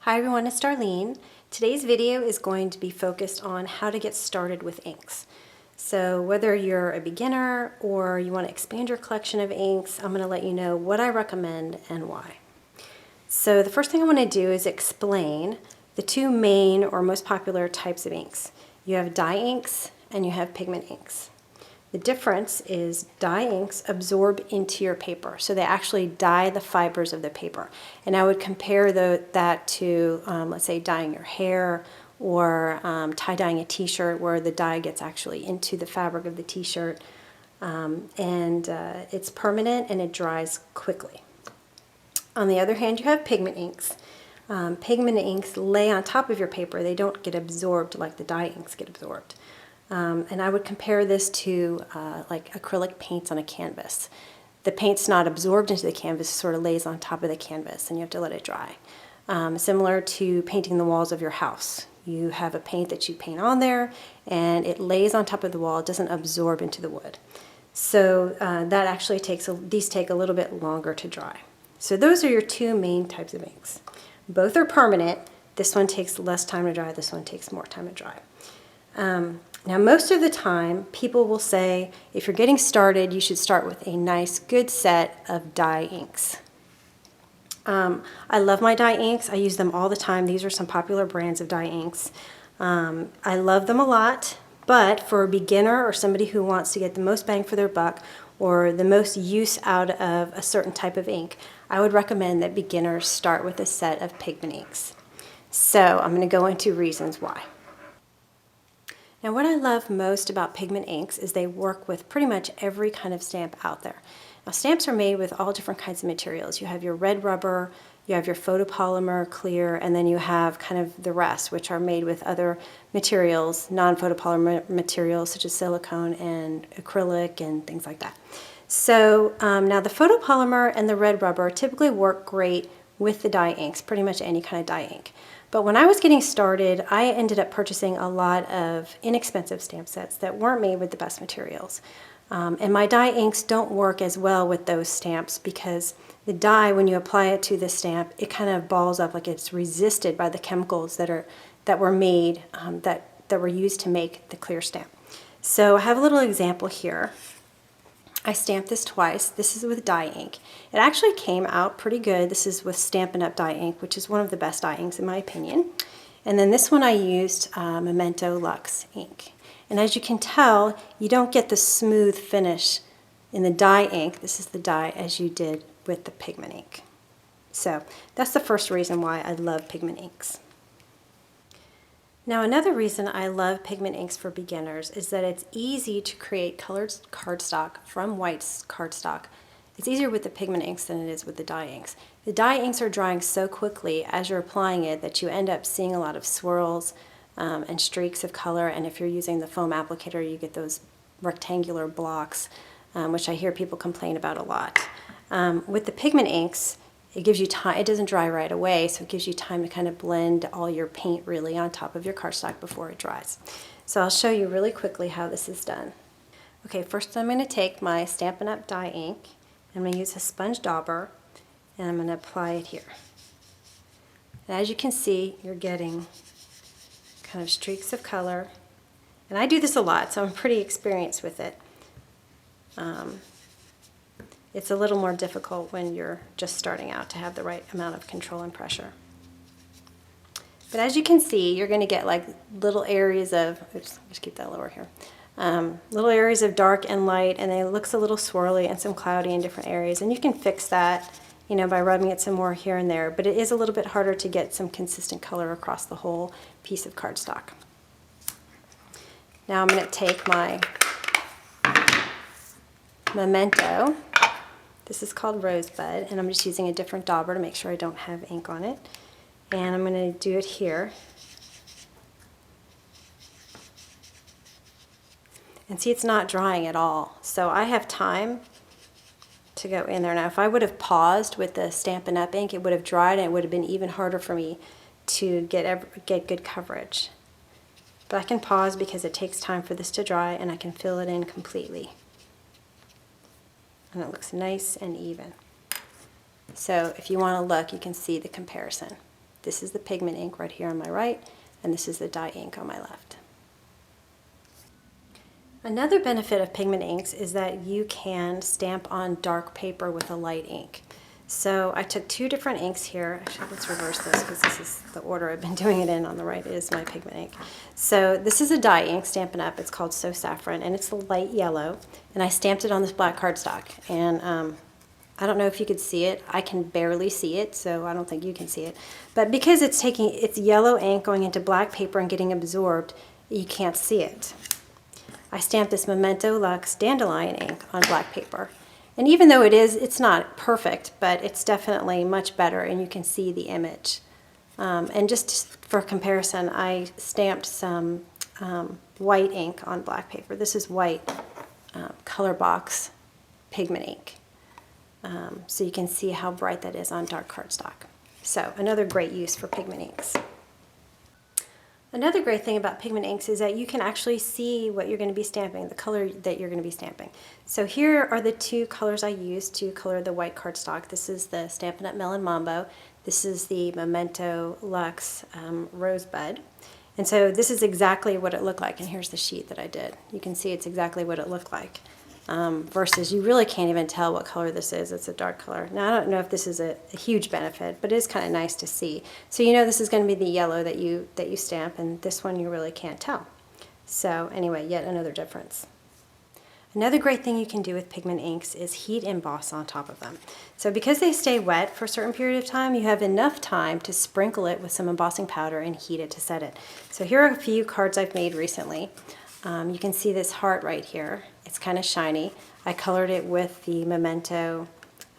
Hi everyone, it's Darlene. Today's video is going to be focused on how to get started with inks. So whether you're a beginner or you want to expand your collection of inks, I'm going to let you know what I recommend and why. So the first thing I want to do is explain the two main or most popular types of inks. You have dye inks and you have pigment inks. The difference is dye inks absorb into your paper, so they actually dye the fibers of the paper. And I would compare that to, let's say, dyeing your hair or tie-dyeing a t-shirt where the dye gets actually into the fabric of the t-shirt. It's permanent and it dries quickly. On the other hand, you have pigment inks. Pigment inks lay on top of your paper. They don't get absorbed like the dye inks get absorbed. And I would compare this to like acrylic paints on a canvas. The paint's not absorbed into the canvas, it sort of lays on top of the canvas and you have to let it dry. Similar to painting the walls of your house. You have a paint that you paint on there and it lays on top of the wall, it doesn't absorb into the wood. So that actually these take a little bit longer to dry. So those are your two main types of inks. Both are permanent. This one takes less time to dry, this one takes more time to dry. Now most of the time people will say if you're getting started you should start with a nice good set of dye inks. I love my dye inks. I use them all the time. These are some popular brands of dye inks. I love them a lot, but for a beginner or somebody who wants to get the most bang for their buck or the most use out of a certain type of ink, I would recommend that beginners start with a set of pigment inks. So I'm going to go into reasons why. Now what I love most about pigment inks is they work with pretty much every kind of stamp out there. Now stamps are made with all different kinds of materials. You have your red rubber, you have your photopolymer clear, and then you have kind of the rest, which are made with other materials, non-photopolymer materials such as silicone and acrylic and things like that. So now the photopolymer and the red rubber typically work great with the dye inks, pretty much any kind of dye ink. But when I was getting started, I ended up purchasing a lot of inexpensive stamp sets that weren't made with the best materials. And my dye inks don't work as well with those stamps because the dye, when you apply it to the stamp, it kind of balls up like it's resisted by the chemicals that were made, that were used to make the clear stamp. So I have a little example here. I stamped this twice. This is with dye ink. It actually came out pretty good. This is with Stampin' Up! Dye ink, which is one of the best dye inks in my opinion. And then this one I used Memento Luxe ink. And as you can tell, you don't get the smooth finish in the dye ink, this is the dye, as you did with the pigment ink. So that's the first reason why I love pigment inks. Now another reason I love pigment inks for beginners is that it's easy to create colored cardstock from white cardstock. It's easier with the pigment inks than it is with the dye inks. The dye inks are drying so quickly as you're applying it that you end up seeing a lot of swirls and streaks of color, and if you're using the foam applicator you get those rectangular blocks, which I hear people complain about a lot. With the pigment inks, it gives you time, it doesn't dry right away, so it gives you time to kind of blend all your paint really on top of your cardstock before it dries. So I'll show you really quickly how this is done. Okay, first I'm going to take my Stampin' Up! Dye ink, I'm going to use a sponge dauber, and I'm going to apply it here. And as you can see, you're getting kind of streaks of color, and I do this a lot, so I'm pretty experienced with it. It's a little more difficult when you're just starting out to have the right amount of control and pressure. But as you can see, you're going to get like little areas of, oops, just keep that lower here, little areas of dark and light, and it looks a little swirly and some cloudy in different areas. And you can fix that, you know, by rubbing it some more here and there, but it is a little bit harder to get some consistent color across the whole piece of cardstock. Now I'm going to take my Memento. This is called Rosebud, and I'm just using a different dauber to make sure I don't have ink on it. And I'm going to do it here. And see, it's not drying at all. So I have time to go in there. Now if I would have paused with the Stampin' Up! Ink, it would have dried and it would have been even harder for me to get good coverage. But I can pause because it takes time for this to dry and I can fill it in completely. And it looks nice and even. So if you want to look, you can see the comparison. This is the pigment ink right here on my right, and this is the dye ink on my left. Another benefit of pigment inks is that you can stamp on dark paper with a light ink. So I took two different inks here. Actually, let's reverse this because this is the order I've been doing it in. On the right is my pigment ink. So this is a dye ink, Stampin' Up. It's called So Saffron, and it's the light yellow. And I stamped it on this black cardstock. And I don't know if you could see it. I can barely see it, so I don't think you can see it. But because it's yellow ink going into black paper and getting absorbed, you can't see it. I stamped this Memento Luxe Dandelion ink on black paper. And even though it's not perfect, but it's definitely much better, and you can see the image. And just for comparison, I stamped some white ink on black paper. This is white color box pigment ink. So you can see how bright that is on dark cardstock. So another great use for pigment inks. Another great thing about pigment inks is that you can actually see what you're going to be stamping, the color that you're going to be stamping. So here are the two colors I used to color the white cardstock. This is the Stampin' Up! Melon Mambo. This is the Memento Luxe Rosebud. And so this is exactly what it looked like. And here's the sheet that I did. You can see it's exactly what it looked like. Versus you really can't even tell what color this is. It's a dark color. Now I don't know if this is a huge benefit, but it is kind of nice to see. So you know this is going to be the yellow that you stamp, and this one you really can't tell. So anyway, yet another difference. Another great thing you can do with pigment inks is heat emboss on top of them. So because they stay wet for a certain period of time, you have enough time to sprinkle it with some embossing powder and heat it to set it. So here are a few cards I've made recently. You can see this heart right here. It's kind of shiny. I colored it with the Memento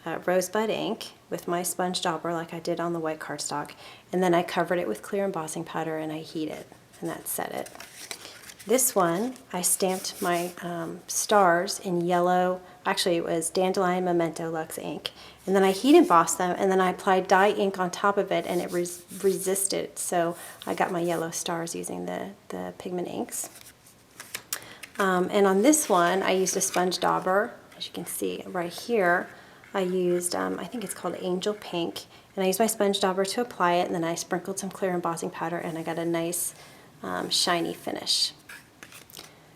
Rosebud ink with my sponge dauber like I did on the white cardstock, and then I covered it with clear embossing powder and I heated, and that set it. This one, I stamped my stars in yellow. Actually, it was Dandelion Memento Luxe ink, and then I heat embossed them, and then I applied dye ink on top of it, and it resisted, so I got my yellow stars using the pigment inks. And on this one, I used a sponge dauber. As you can see right here, I used, I think it's called Angel Pink, and I used my sponge dauber to apply it, and then I sprinkled some clear embossing powder, and I got a nice shiny finish.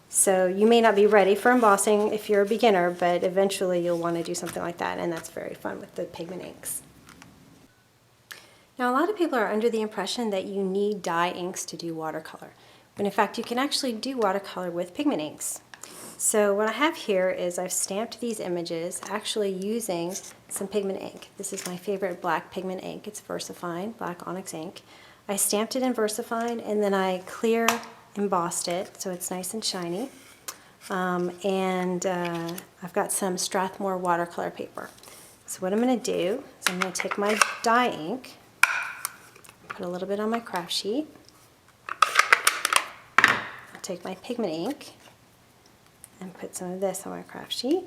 So you may not be ready for embossing if you're a beginner, but eventually you'll want to do something like that, and that's very fun with the pigment inks. Now, a lot of people are under the impression that you need dye inks to do watercolor. But in fact, you can actually do watercolor with pigment inks. So what I have here is I've stamped these images actually using some pigment ink. This is my favorite black pigment ink. It's VersaFine, black onyx ink. I stamped it in VersaFine, and then I clear embossed it so it's nice and shiny. I've got some Strathmore watercolor paper. So what I'm going to do is I'm going to take my dye ink, put a little bit on my craft sheet. Take my pigment ink and put some of this on my craft sheet,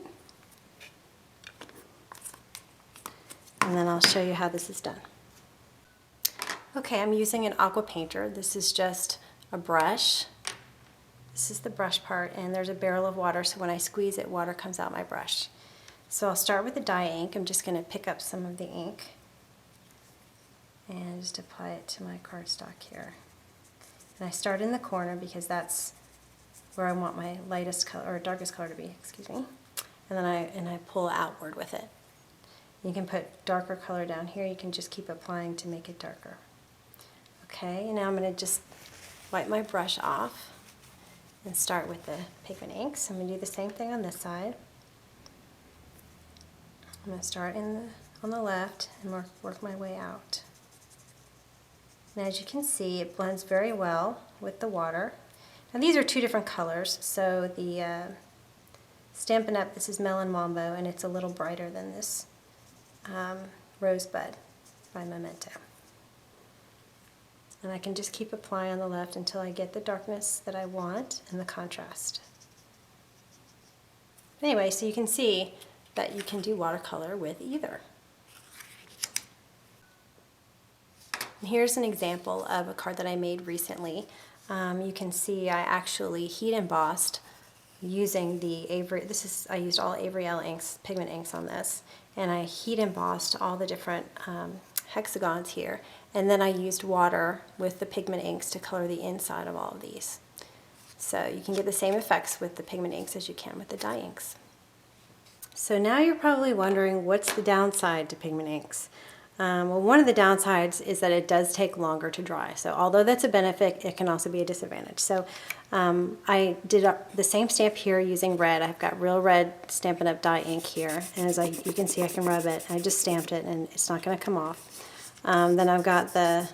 and then I'll show you how this is done. Okay, I'm using an aqua painter. This is just a brush. This is the brush part, and there's a barrel of water, so when I squeeze it, water comes out my brush. So I'll start with the dye ink. I'm just going to pick up some of the ink and just apply it to my cardstock here. And I start in the corner because that's where I want my lightest color or darkest color to be, excuse me. And then I pull outward with it. You can put darker color down here. You can just keep applying to make it darker. Okay, and now I'm going to just wipe my brush off and start with the pigment inks. I'm going to do the same thing on this side. I'm going to start on the left and work my way out. And as you can see, it blends very well with the water. Now these are two different colors. So the Stampin' Up, this is Melon Mambo, and it's a little brighter than this Rosebud by Memento. And I can just keep applying on the left until I get the darkness that I want and the contrast. Anyway, so you can see that you can do watercolor with either. And here's an example of a card that I made recently. You can see I actually heat embossed using the Avery. I used all Avery L inks, pigment inks on this, and I heat embossed all the different hexagons here, and then I used water with the pigment inks to color the inside of all of these. So you can get the same effects with the pigment inks as you can with the dye inks. So now you're probably wondering, what's the downside to pigment inks? Well, one of the downsides is that it does take longer to dry. So although that's a benefit, it can also be a disadvantage. So I did the same stamp here using red. I've got Real Red Stampin' Up! Dye ink here. And as you can see, I can rub it. I just stamped it and it's not going to come off. Then I've got the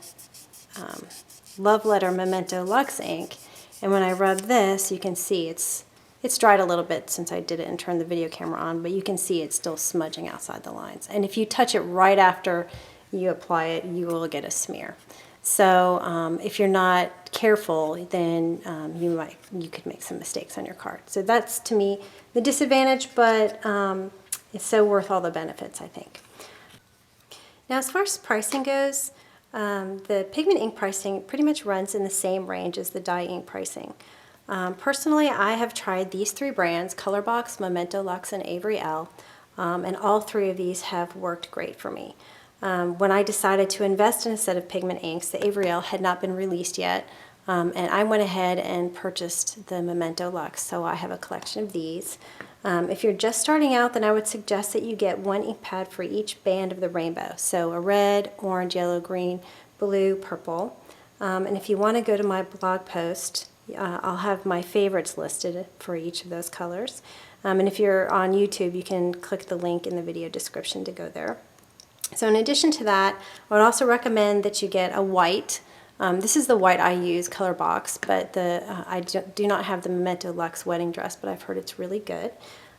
Love Letter Memento Luxe ink. And when I rub this, you can see it's dried a little bit since I did it and turned the video camera on, but you can see it's still smudging outside the lines. And if you touch it right after you apply it, you will get a smear. So if you're not careful, then you could make some mistakes on your card. So that's, to me, the disadvantage, but it's so worth all the benefits, I think. Now, as far as pricing goes, the pigment ink pricing pretty much runs in the same range as the dye ink pricing. Personally, I have tried these three brands, Colorbox, Memento Luxe, and Avery Elle, and all three of these have worked great for me. When I decided to invest in a set of pigment inks, the Avery Elle had not been released yet, and I went ahead and purchased the Memento Luxe, so I have a collection of these. If you're just starting out, then I would suggest that you get one ink pad for each band of the rainbow, so a red, orange, yellow, green, blue, purple. And if you want to go to my blog post, I'll have my favorites listed for each of those colors. And if you're on YouTube, you can click the link in the video description to go there. So in addition to that, I would also recommend that you get a white. This is the white I use, Colorbox, but I do not have the Memento Luxe wedding dress, but I've heard it's really good.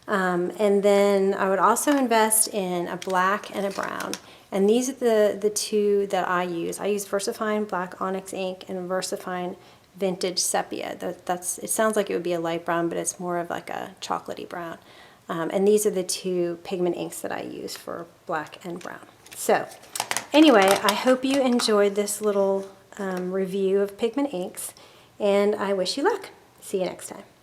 And then I would also invest in a black and a brown. And these are the two that I use. I use VersaFine Black Onyx ink and VersaFine Vintage Sepia. It sounds like it would be a light brown, but it's more of like a chocolatey brown. And these are the two pigment inks that I use for black and brown. So anyway, I hope you enjoyed this little review of pigment inks, and I wish you luck. See you next time.